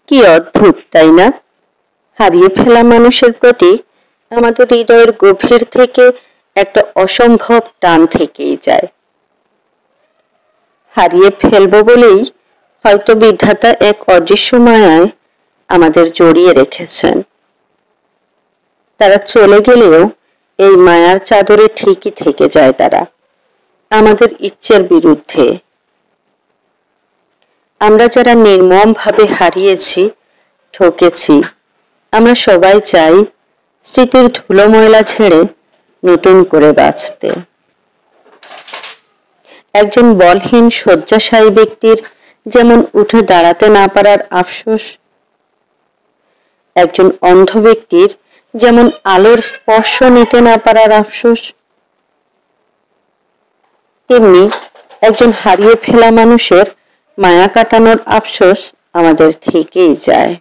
কি অদ্ভুত, তাই না? হারিয়ে ফেলা মানুষের প্রতি আমাদের হৃদয়ের গভীর থেকে একটা অসম্ভব টান থেকেই যায়। হারিয়ে ফেলবো বলেই হয়তো বিধাতা এক অদৃশ্য মায়ায় আমাদের জড়িয়ে রেখেছেন। তারা চলে গেলেও এই মায়ার চাদরে ঠিকই থেকে যায় তারা, আমাদের ইচ্ছের বিরুদ্ধে। আমরা যারা নির্মমভাবে হারিয়েছি, ঠকেছি, আমরা সবাই চাই স্মৃতির ধুলো ময়লা ছেড়ে নতুন করে বাঁচতে। একজন বলহীন শয্যাশায়ী ব্যক্তির যেমন উঠে দাঁড়াতে না পারার আফসোস, একজন অন্ধ ব্যক্তির যেমন আলোর স্পর্শ নিতে না পারার আফসোস, তেমনি একজন হারিয়ে ফেলা মানুষের মায়া কাটানোর আফসোস আমাদের থেকেই যায়।